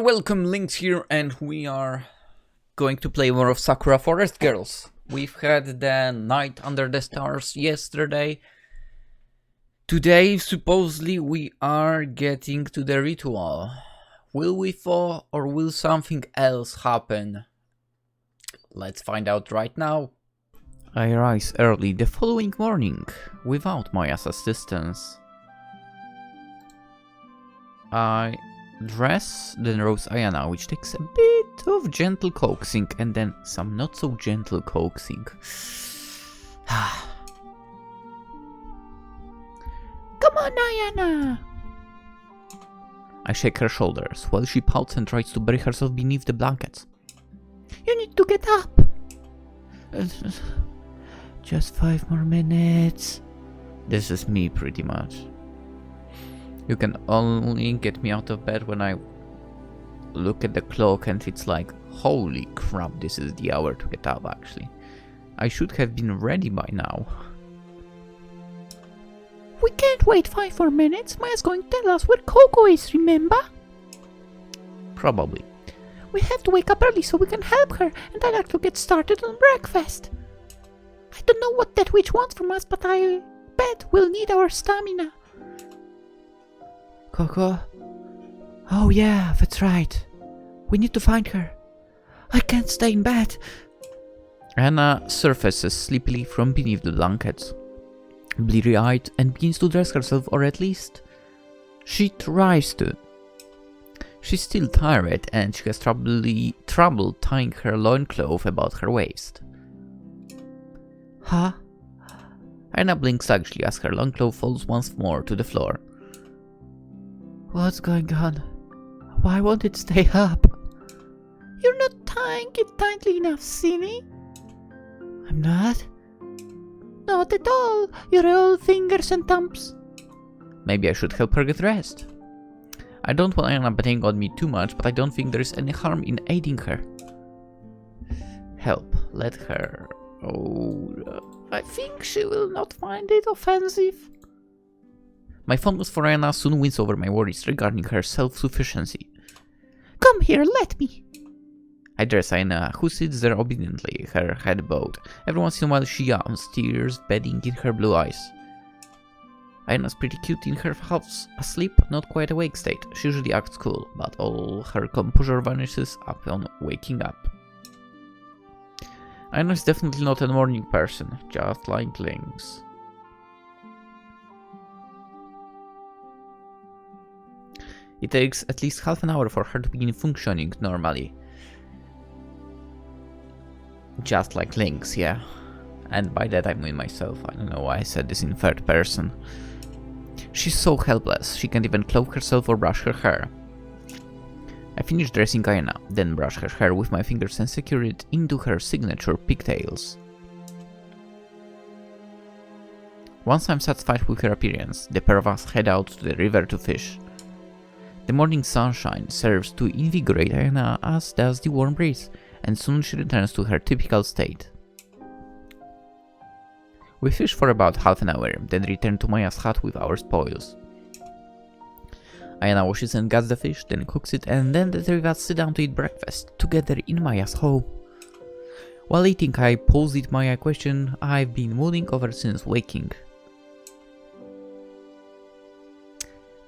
welcome, Lynx here, and we are going to play more of Sakura Forest Girls. We've had the night under the stars yesterday. Today, supposedly, we are getting to the ritual. Will we fall or will something else happen? Let's find out right now. I rise early the following morning, without Maia's assistance. I dress, then rouse Aiyana, which takes a bit of gentle coaxing and then some not so gentle coaxing. Come on, Aiyana! I shake her shoulders while she pouts and tries to bury herself beneath the blankets. You need to get up! Just 5 more minutes. This is me pretty much. You can only get me out of bed when I look at the clock and it's like, holy crap, this is the hour to get up actually. I should have been ready by now. We can't wait 5 more minutes. Maia's going to tell us where Koko is, remember? Probably. We have to wake up early so we can help her, and I like to get started on breakfast. I don't know what that witch wants from us, but I bet we'll need our stamina. Koko? Oh yeah, that's right. We need to find her. I can't stay in bed. Anna surfaces sleepily from beneath the blankets, bleary-eyed, and begins to dress herself, or at least she tries to. She's still tired and she has trouble tying her loincloth about her waist. Huh? Anna blinks sagely as her loincloth falls once more to the floor. What's going on? Why won't it stay up? You're not tying it tightly enough, silly. I'm not? Not at all. You're all fingers and thumbs. Maybe I should help her get dressed. I don't want Aiyana betting on me too much, but I don't think there is any harm in aiding her. Help. Let her. Oh, I think she will not find it offensive. My fondness for Aiyana soon wins over my worries regarding her self-sufficiency. Come here, let me. I dress Aiyana, who sits there obediently, her head bowed. Every once in a while she yawns, tears bedding in her blue eyes. Aiyana's pretty cute in her half asleep, not quite awake state. She usually acts cool, but all her composure vanishes upon waking up. Aiyana's definitely not a morning person, just like Lynx. It takes at least half an hour for her to begin functioning normally. Just like Lynx, yeah. And by that I mean myself. I don't know why I said this in third person. She's so helpless, she can't even clothe herself or brush her hair. I finish dressing Aiyana, then brush her hair with my fingers and secure it into her signature pigtails. Once I'm satisfied with her appearance, the pair of us head out to the river to fish. The morning sunshine serves to invigorate Aiyana, as does the warm breeze, and soon she returns to her typical state. We fish for about half an hour, then return to Maia's hut with our spoils. Aiyana washes and guts the fish, then cooks it, and then the three of us sit down to eat breakfast, together in Maia's home. While eating, I posed Maia a question I've been mulling over since waking.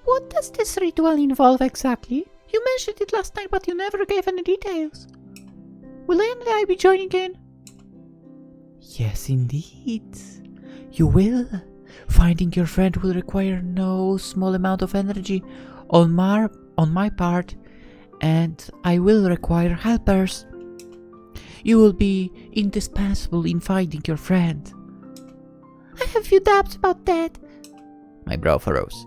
What does this ritual involve exactly? You mentioned it last night, but you never gave any details. Will Aiyana and I be joining in? Yes, indeed. You will. Finding your friend will require no small amount of energy on my part, and I will require helpers. You will be indispensable in finding your friend. I have few doubts about that. My brow furrows.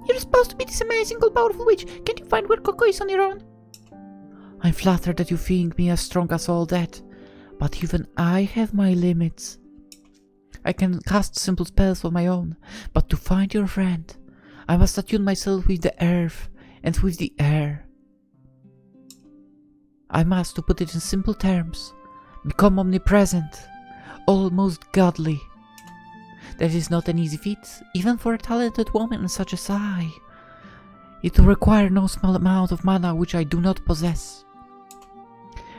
You're supposed to be this amazing all powerful witch. Can't you find where Koko is on your own? I'm flattered that you think me as strong as all that, but even I have my limits. I can cast simple spells of my own, but to find your friend, I must attune myself with the earth and with the air. I must, to put it in simple terms, become omnipresent, almost godly. That is not an easy feat, even for a talented woman such as I. It will require no small amount of mana which I do not possess.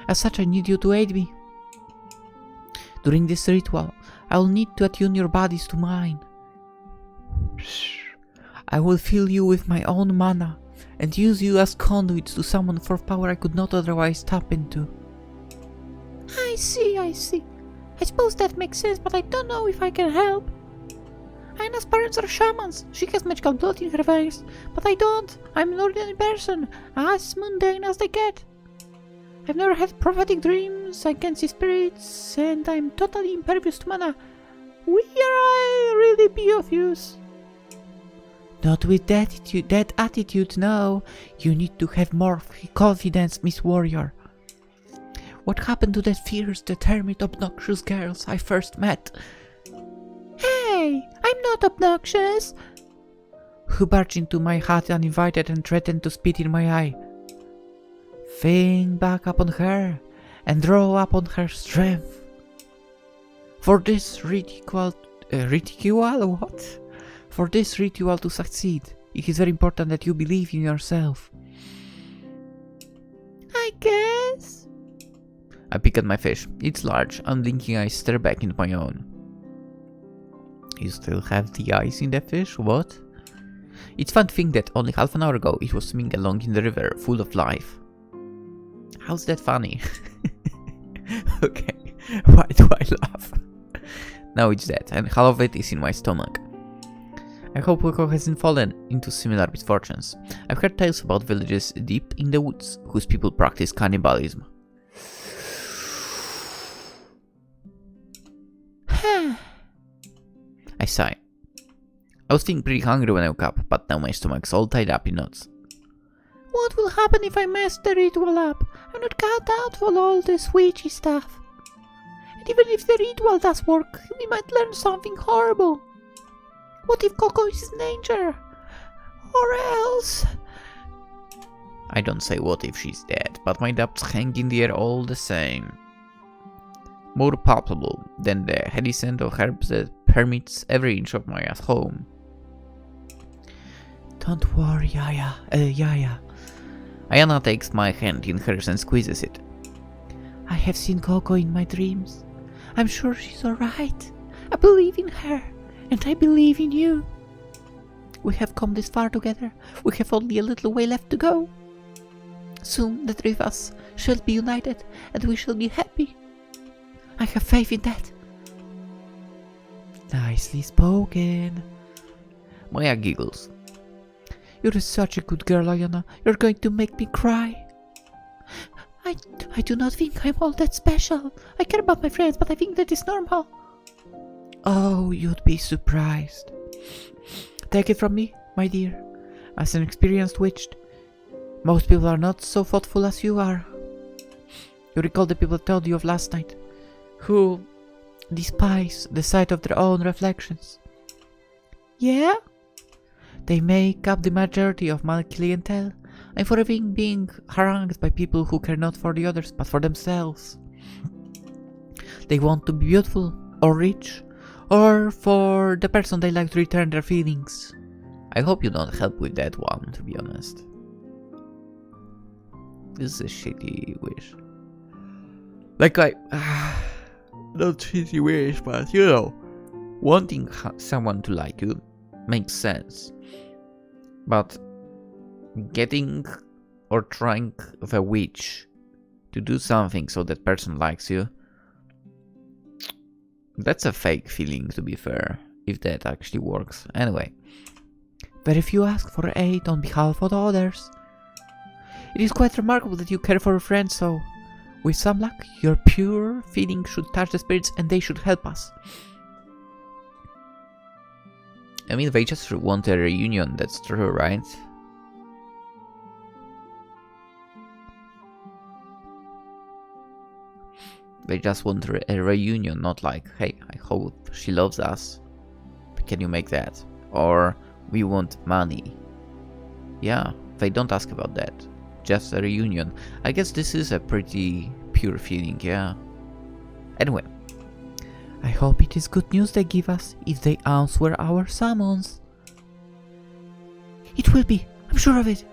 As such, I need you to aid me. During this ritual, I will need to attune your bodies to mine. I will fill you with my own mana and use you as conduits to summon forth power I could not otherwise tap into. I see. I suppose that makes sense, but I don't know if I can help. Aiyana's parents are shamans. She has magical blood in her veins, but I don't. I'm an ordinary person, as mundane as they get. I've never had prophetic dreams, I can see spirits, and I'm totally impervious to mana. Where I really be of use? Not with that attitude, no. You need to have more confidence, Miss Warrior. What happened to that fierce, determined, obnoxious girls I first met? Hey, I'm not obnoxious. Who barged into my hut uninvited and threatened to spit in my eye? Think back upon her and draw upon her strength. For this ritual to succeed, it is very important that you believe in yourself. I guess. I pick at my fish. It's large. Unblinking, I stare back into my own. You still have the eyes in that fish? What? It's fun to think that only half an hour ago it was swimming along in the river, full of life. How's that funny? Okay, why do I laugh? Now it's dead, and half of it is in my stomach. I hope Koko hasn't fallen into similar misfortunes. I've heard tales about villages deep in the woods whose people practice cannibalism. I sigh. I was feeling pretty hungry when I woke up, but now my stomach's all tied up in knots. What will happen if I mess the ritual up? I'm not cut out for all this witchy stuff. And even if the ritual does work, we might learn something horrible. What if Koko is in danger? Or else... I don't say what if she's dead, but my doubts hang in the air all the same. More palpable than the heady scent of herbs that permeates every inch of Maia's home. Don't worry, Yaya. Aiyana takes my hand in hers and squeezes it. I have seen Koko in my dreams. I'm sure she's alright. I believe in her, and I believe in you. We have come this far together. We have only a little way left to go. Soon the three of us shall be united, and we shall be happy. I have faith in that. Nicely spoken. Maia giggles. You're such a good girl, Aiyana. You're going to make me cry. I do not think I'm all that special. I care about my friends, but I think that is normal. Oh, you'd be surprised. Take it from me, my dear. As an experienced witch, most people are not so thoughtful as you are. You recall the people I told you of last night, who despise the sight of their own reflections. Yeah? They make up the majority of my clientele. I'm forever being harangued by people who care not for the others, but for themselves. They want to be beautiful, or rich, or for the person they like to return their feelings. I hope you don't help with that one, to be honest. This is a shitty wish. Like not shitty wish, but you know, wanting someone to like you makes sense. But getting or trying with a witch to do something so that person likes you, that's a fake feeling, to be fair, if that actually works. Anyway, very few ask for aid on behalf of others. It is quite remarkable that you care for a friend, so with some luck, your pure feeling should touch the spirits and they should help us. I mean, they just want a reunion, that's true, right? They just want a reunion, not like, hey, I hope she loves us. Can you make that? Or, we want money. Yeah, they don't ask about that. Just a reunion. I guess this is a pretty pure feeling, yeah. Anyway. I hope it is good news they give us if they answer our summons. It will be. I'm sure of it.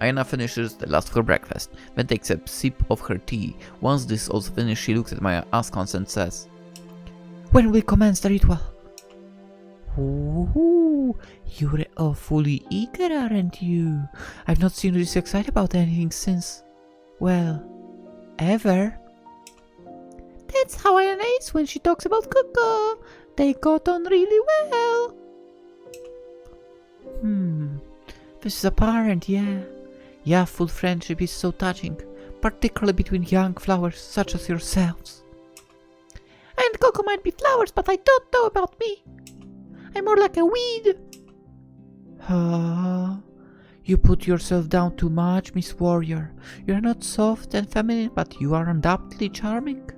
Aiyana finishes the last of her breakfast, then takes a sip of her tea. Once this is also finished, she looks at Maia askance and says, When will we commence the ritual? Ooh, you're awfully eager, aren't you? I've not seen you this excited about anything since, well, ever. That's how Aiyana is when she talks about Koko. They got on really well. This is apparent, yeah. Yeah, full friendship is so touching, particularly between young flowers such as yourselves. And Koko might be flowers, but I don't know about me. I'm more like a weed. You put yourself down too much, Miss Warrior. You are not soft and feminine, but you are undoubtedly charming.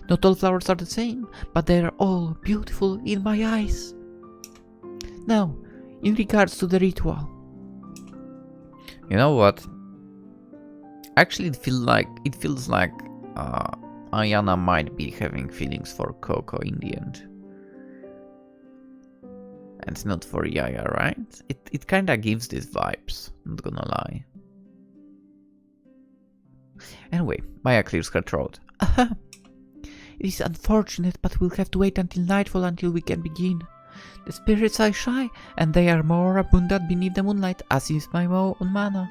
Not all flowers are the same, but they are all beautiful in my eyes. Now, in regards to the ritual. You know what? Actually, it feels like Aiyana might be having feelings for Koko in the end. And not for Yaya, right? It kinda gives these vibes, not gonna lie. Anyway, Maia clears her throat. It is unfortunate, but we'll have to wait until nightfall until we can begin. The spirits are shy, and they are more abundant beneath the moonlight, as is my own mana.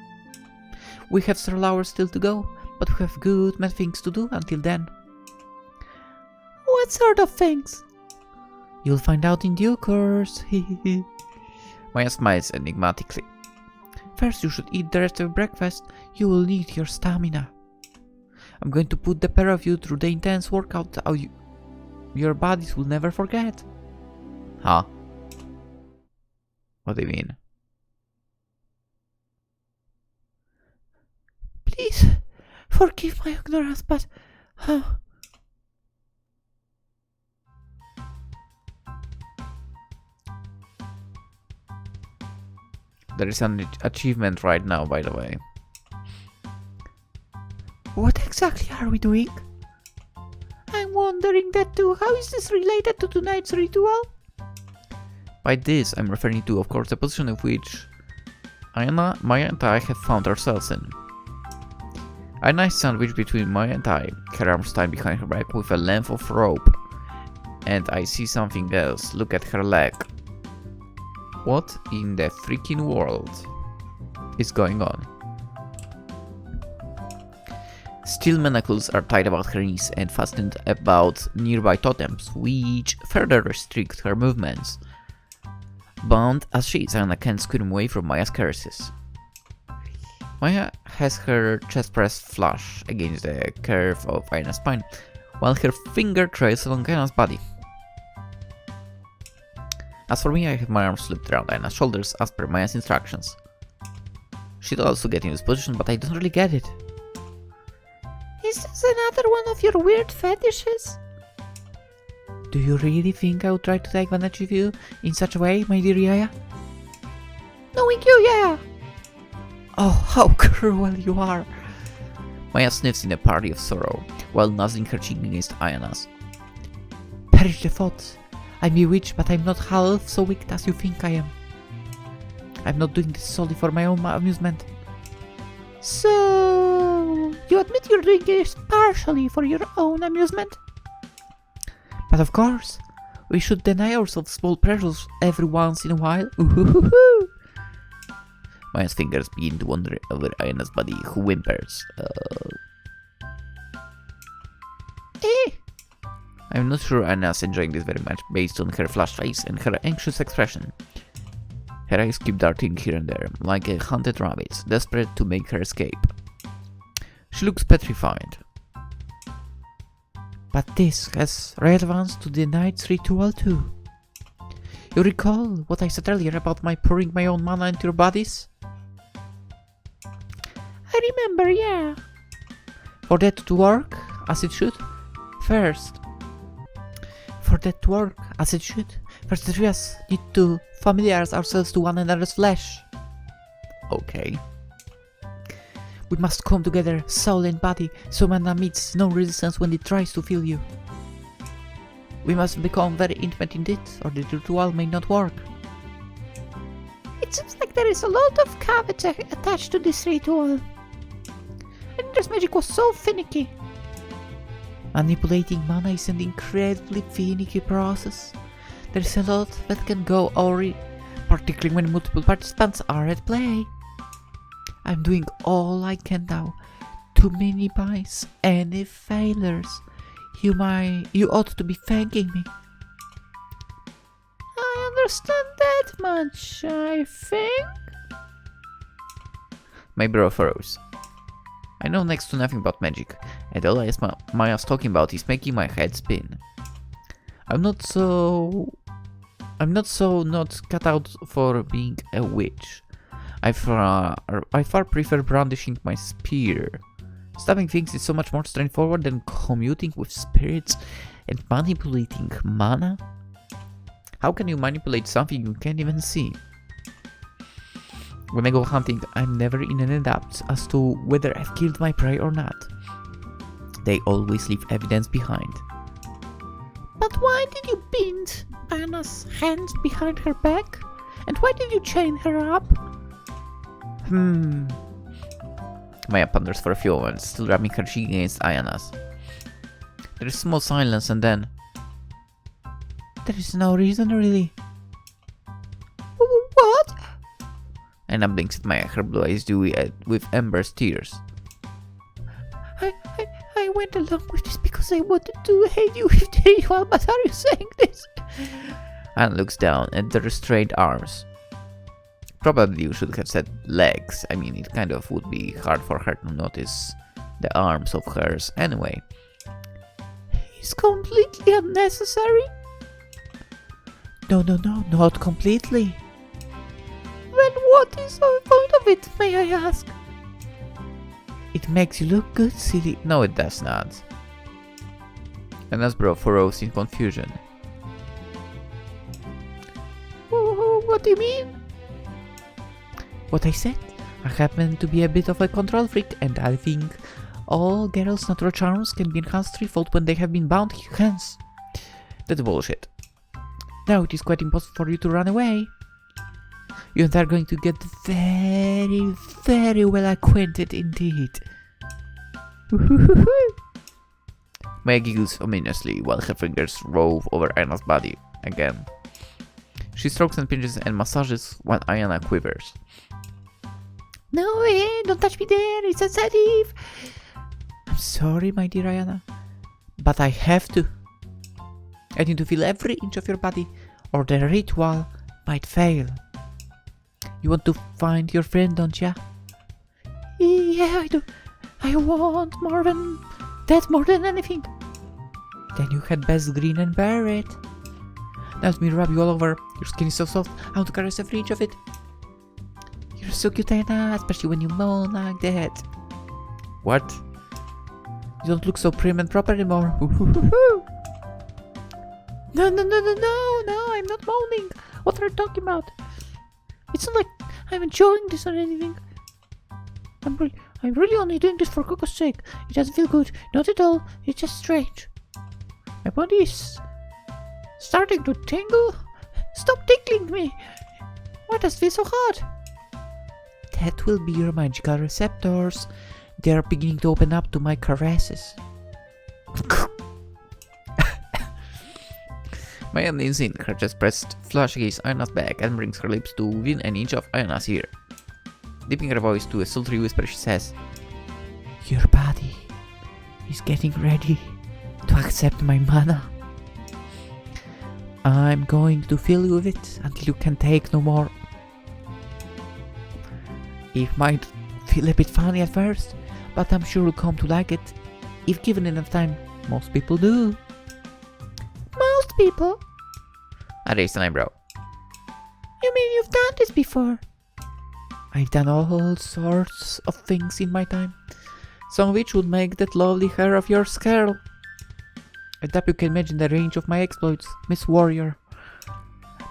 We have several hours still to go, but we have good many things to do until then. What sort of things? You'll find out in due course. Maia smiles enigmatically. First, you should eat the rest of breakfast. You will need your stamina. I'm going to put the pair of you through the intense workout your bodies will never forget. Huh? What do you mean? Please, forgive my ignorance, but... There is an achievement right now, by the way. What exactly are we doing? I'm wondering that too. How is this related to tonight's ritual? By this, I'm referring to, of course, the position of which Aiyana, Maia and I have found ourselves in. Aiyana is sandwiched between Maia and I, her arms tied behind her back with a length of rope. And I see something else. Look at her leg. What in the freaking world is going on? Steel manacles are tied about her knees and fastened about nearby totems, which further restrict her movements. Bound as she is, Aiyana can't scream away from Maia's curses. Maia has her chest press flush against the curve of Aiyana's spine, while her finger trails along Aiyana's body. As for me, I have my arms slipped around Aiyana's shoulders as per Maia's instructions. She'd also get in this position, but I don't really get it. Is this another one of your weird fetishes? Do you really think I would try to take advantage of you in such a way, my dear Yaya? Knowing you, Yaya! Oh, how cruel you are! Maia sniffs in a party of sorrow, while nuzzling her cheek against Aiyana's. Perish the thought. I'm bewitched, but I'm not half so wicked as you think I am. I'm not doing this solely for my own amusement. So, you admit you're doing this partially for your own amusement? But of course, we should deny ourselves small pleasures every once in a while. Ooh-hoo-hoo-hoo. Maia's fingers begin to wander over Aiyana's body, who whimpers. I'm not sure Aiyana's enjoying this very much, based on her flushed face and her anxious expression. Her eyes keep darting here and there, like a hunted rabbit, desperate to make her escape. She looks petrified. But this has relevance to the night's ritual too. You recall what I said earlier about my pouring my own mana into your bodies? I remember, yeah. For that to work as it should, first the three of us need to familiarize ourselves to one another's flesh. Okay. We must come together, soul and body, so mana meets no resistance when it tries to feel you. We must become very intimate indeed, or the ritual may not work. It It seems like there is a lot of caveats attached to this ritual. Huntress magic was so finicky. Manipulating mana is an incredibly finicky process. There's a lot that can go awry, particularly when multiple participants are at play. I'm doing all I can now to minimize any failures. You ought to be thanking me. I understand that much, I think. My brow furrows. I know next to nothing about magic, and all Maia's talking about is making my head spin. I'm not not cut out for being a witch. I far prefer brandishing my spear. Stabbing things is so much more straightforward than commuting with spirits and manipulating mana. How can you manipulate something you can't even see? When I go hunting, I'm never in any doubt as to whether I've killed my prey or not. They always leave evidence behind. But why did you bind Aiyana's hands behind her back? And why did you chain her up? Maia ponders for a few moments, still rubbing her cheek against Aiyana's. There is small silence and then... There is no reason, really. What? Aiyana blinks at Maia, her blue eyes dewy with Ember's tears. I went along with this because I wanted to hate you with the ritual, but are you saying this? Aiyana looks down at the restrained arms. Probably you should have said legs. I mean, it kind of would be hard for her to notice the arms of hers anyway. It's completely unnecessary. No, not completely. Then what is the point of it, may I ask? It makes you look good, silly. No, it does not. Aiyana's brow furrows in confusion. What do you mean? What I said? I happen to be a bit of a control freak, and I think all girls' natural charms can be enhanced threefold when they have been bound hence. That's bullshit. Now it is quite impossible for you to run away. You and I are going to get very, very well acquainted indeed. Maia giggles ominously while her fingers rove over Aiyana's body again. She strokes and pinches and massages while Aiyana quivers. No, don't touch me there, it's sensitive. I'm sorry, my dear Aiyana, but I have to. I need to feel every inch of your body, or the ritual might fail. You want to find your friend, don't ya? Yeah, I do. I want more than anything. Then you had best grin and bear it. Now let me rub you all over. Your skin is so soft, I want to caress every inch of it. You're so cute, Aiyana, especially when you moan like that. What? You don't look so prim and proper anymore. No, I'm not moaning. What are you talking about? It's not like I'm enjoying this or anything. I'm really only doing this for Koko's sake. It doesn't feel good, not at all. It's just strange. My body is starting to tingle. Stop tickling me. Why does it feel so hard? That will be your magical receptors. They are beginning to open up to my caresses. Maia leans in, her chest pressed flush against Aiyana's back and brings her lips to within an inch of Aiyana's ear. Dipping her voice to a sultry whisper, she says, Your body is getting ready to accept my mana. I'm going to fill you with it until you can take no more. It might feel a bit funny at first, but I'm sure you'll come to like it. If given enough time, most people do. Most people? I raised an eyebrow. You mean you've done this before? I've done all sorts of things in my time, some of which would make that lovely hair of yours curl. I doubt you can imagine the range of my exploits, Miss Warrior.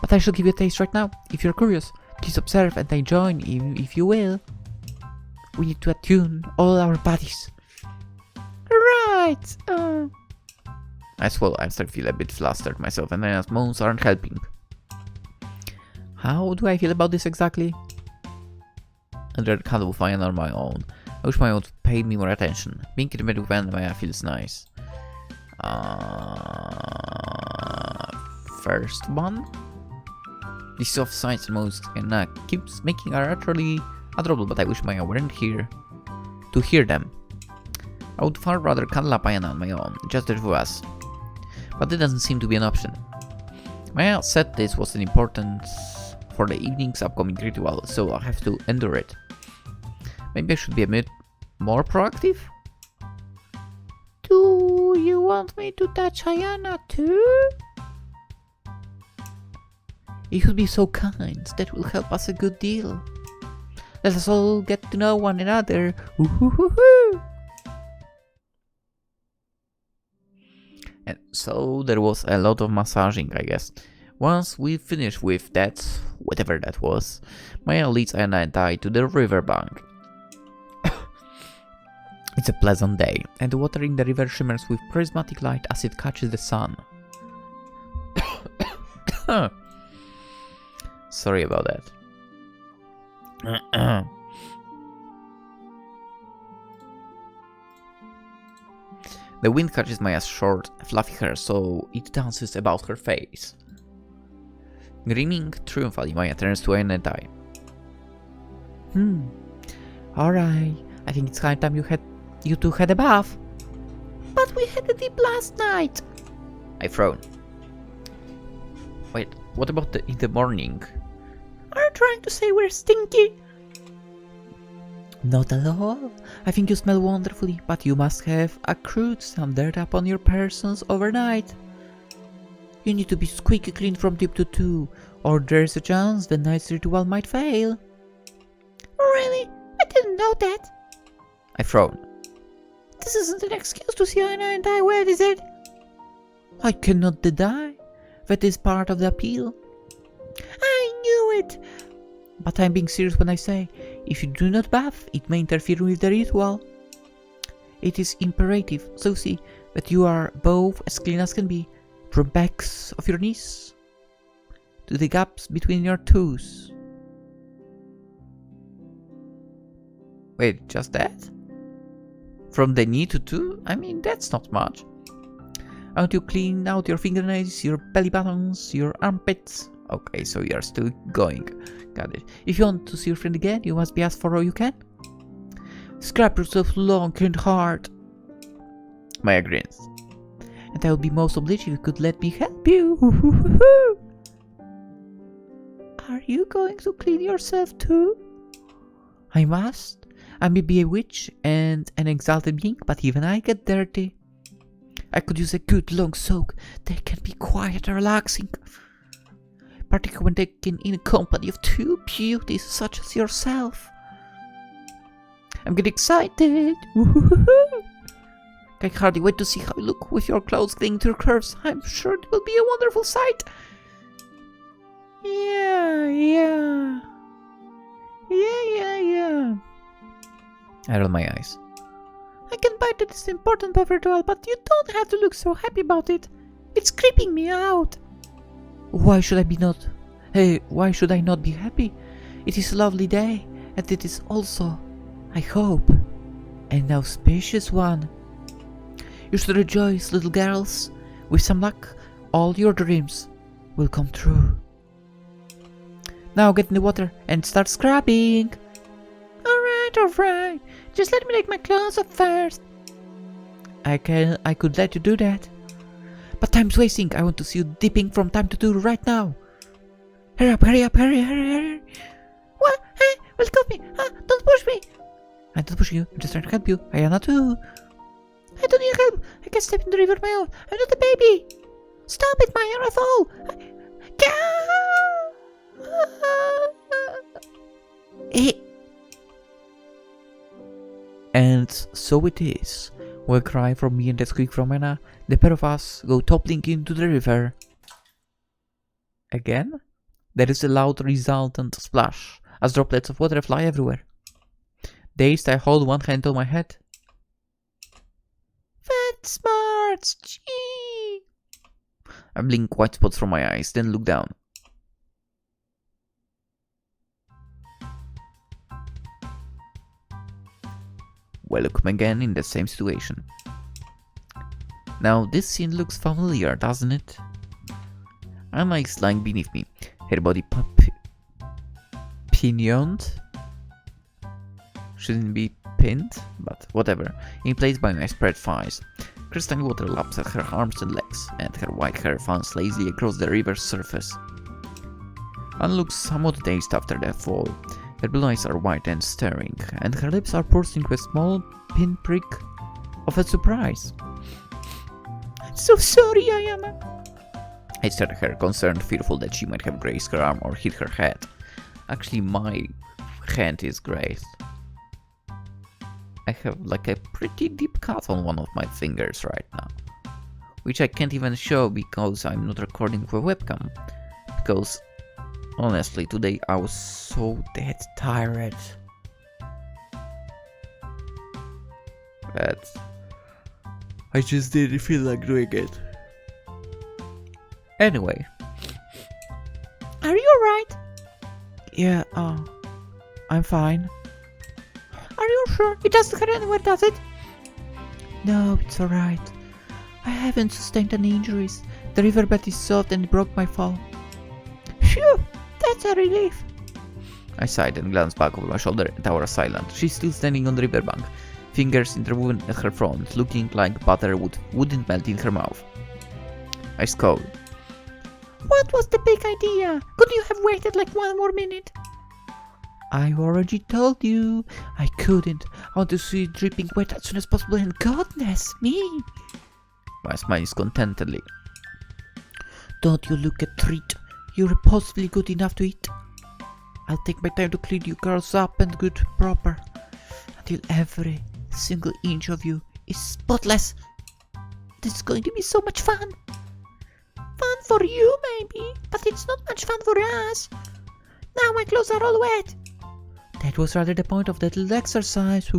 But I shall give you a taste right now. If you're curious, please observe and I join if you will. We need to attune all our bodies. Right. I swallow. I start to feel a bit flustered myself, and Aiyana's moans aren't helping. How do I feel about this exactly? I'd rather cuddle with Aiyana on my own. I wish Maia would pay me more attention. Being intimate with Maia feels nice. First one? The soft signs and moves and keeps making her utterly adorable, but I wish Maia weren't here to hear them. I would far rather cuddle up Aiyana on my own, just the two of us. But it doesn't seem to be an option. Maia said this was important for the evening's upcoming ritual, so I have to endure it. Maybe I should be a bit more proactive? Do you want me to touch Aiyana too? You could be so kind, that will help us a good deal. Let us all get to know one another. Ooh-hoo-hoo-hoo. And so there was a lot of massaging, I guess. Once we finished with that, whatever that was, Maia leads Aiyana and I to the riverbank. It's a pleasant day, and the water in the river shimmers with prismatic light as it catches the sun. Sorry about that. The wind catches Maia's short, fluffy hair, so it dances about her face. Grinning triumphantly, Maia turns to Aiyana and I. Alright, I think it's high time you two had a bath. But we had a dip last night. I frown. Wait, what about in the morning? Are you trying to say we're stinky? Not at all. I think you smell wonderfully, but you must have accrued some dirt upon your persons overnight. You need to be squeaky clean from tip to toe, or there's a chance the night's ritual might fail. Really? I didn't know that. I frown. This isn't an excuse to see Aiyana and I wet, is it? I cannot deny that is part of the appeal. I knew it! But I'm being serious when I say, if you do not bath, it may interfere with the ritual. It is imperative, so see, that you are both as clean as can be, from backs of your knees to the gaps between your toes. Wait, just that? From the knee to toe? I mean, that's not much. I want you clean out your fingernails, your belly buttons, your armpits. Okay, so you're still going. Got it. If you want to see your friend again, you must be as thorough you can. Scrap yourself long and hard. Maia grins. And I would be most obliged if you could let me help you. Are you going to clean yourself too? I must. I may be a witch and an exalted being, but even I get dirty. I could use a good long soak that can be quite relaxing, particularly when taken in company of two beauties such as yourself. I'm getting excited. I hardly wait to see how you look with your clothes clinging to your curves. I'm sure it will be a wonderful sight. Yeah. I roll my eyes. I can buy that it's important for ritual, but you don't have to look so happy about it. It's creeping me out. Why should I not be happy? It is a lovely day, and it is also, I hope, an auspicious one. You should rejoice, little girls. With some luck, all your dreams will come true. Now get in the water and start scrubbing. Alright. Just let me take my clothes off first. I could let you do that. But time's wasting. I want to see you dipping from time to time right now. Hurry up. What? Hey, well, stop me. Don't push me. I'm not pushing you. I'm just trying to help you. Aiyana too. I don't need help. I can step in the river on my own. I'm not a baby. Stop it, Maia, I fall. And so it is. With a cry from me and a squeak from Aiyana, the pair of us go toppling into the river. Again, there is a loud resultant splash as droplets of water fly everywhere. Dazed, I hold one hand on my head. Fat smarts, gee! I blink white spots from my eyes, then look down. Welcome again in the same situation. Now this scene looks familiar, doesn't it? Aiyana is lying beneath me, her body pinioned? Shouldn't be pinned, but whatever, in place by my spread thighs. Crystalline water laps at her arms and legs, and her white hair fans lazily across the river's surface. Aiyana looks somewhat dazed after that fall. Her blue eyes are wide and staring, and her lips are pursing with a small pinprick of a surprise. I'm so sorry, Aiyana. I stared at her, concerned, fearful that she might have grazed her arm or hit her head. Actually, my hand is grazed. I have like a pretty deep cut on one of my fingers right now, which I can't even show because I'm not recording with a webcam. Because honestly, today I was so dead tired that I just didn't feel like doing it. Anyway. Are you alright? Yeah, I'm fine. Are you sure? It doesn't hurt anywhere, does it? No, it's alright. I haven't sustained any injuries. The riverbed is soft and it broke my fall. Phew, that's a relief. I sighed and glanced back over my shoulder at our assailant. She's still standing on the riverbank, fingers interwoven at her front, looking like butter wouldn't melt in her mouth. I scowled. What was the big idea? Couldn't you have waited like one more minute? I already told you. I couldn't. I want to see it dripping wet as soon as possible and goodness me. I smiled discontentedly. Don't you look a treat. You're possibly good enough to eat. I'll take my time to clean you girls up and good proper, until every single inch of you is spotless. This is going to be so much fun. Fun for you, maybe, but it's not much fun for us. Now my clothes are all wet. That was rather the point of that little exercise.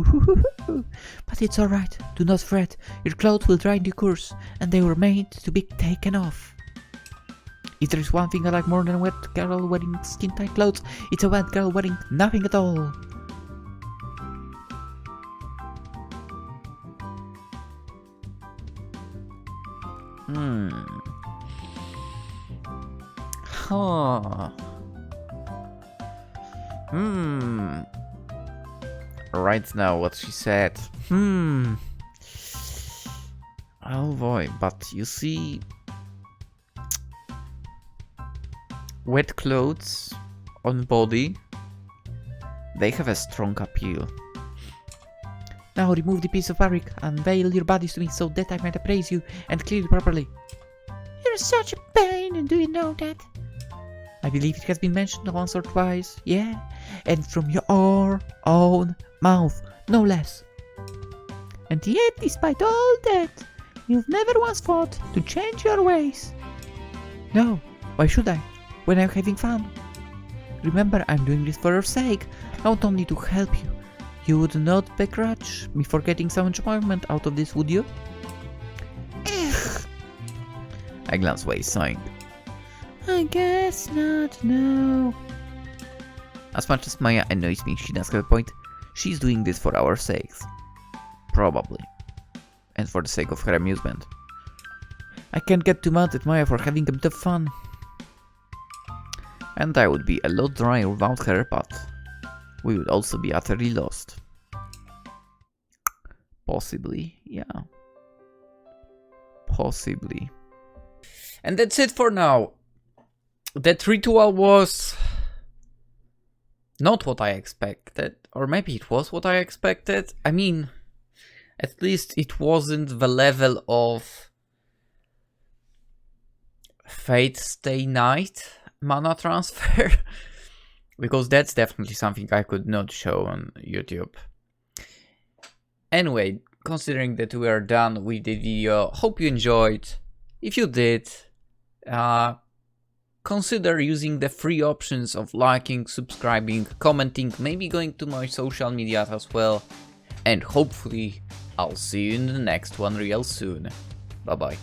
But it's alright, do not fret. Your clothes will dry in due course, and they were made to be taken off. If there is one thing I like more than a wet girl wearing skin-tight clothes, it's a wet girl wearing nothing at all. Right now, what she said. Oh boy, but you see, wet clothes on body, they have a strong appeal. Now remove the piece of fabric, unveil your bodies to me so that I might appraise you and clean you properly. You're such a pain, and do you know that? I believe it has been mentioned once or twice, yeah, and from your own mouth, no less. And yet, despite all that, you've never once thought to change your ways. No, why should I, when I'm having fun? Remember, I'm doing this for your sake, not only to help you. You would not begrudge me for getting some enjoyment out of this, would you? Ugh. I glanced away, sighing. I guess not, no. As much as Maia annoys me, she does have a point. She's doing this for our sakes. Probably. And for the sake of her amusement. I can't get too mad at Maia for having a bit of fun. And I would be a lot drier without her, but we would also be utterly lost. Possibly, yeah. Possibly. And that's it for now. That ritual was not what I expected, or maybe it was what I expected. I mean, at least it wasn't the level of Fate Stay Night mana transfer, because that's definitely something I could not show on YouTube. Anyway, considering that we are done with the video, hope you enjoyed. If you did, consider using the free options of liking, subscribing, commenting, maybe going to my social media as well. And hopefully, I'll see you in the next one real soon. Bye bye.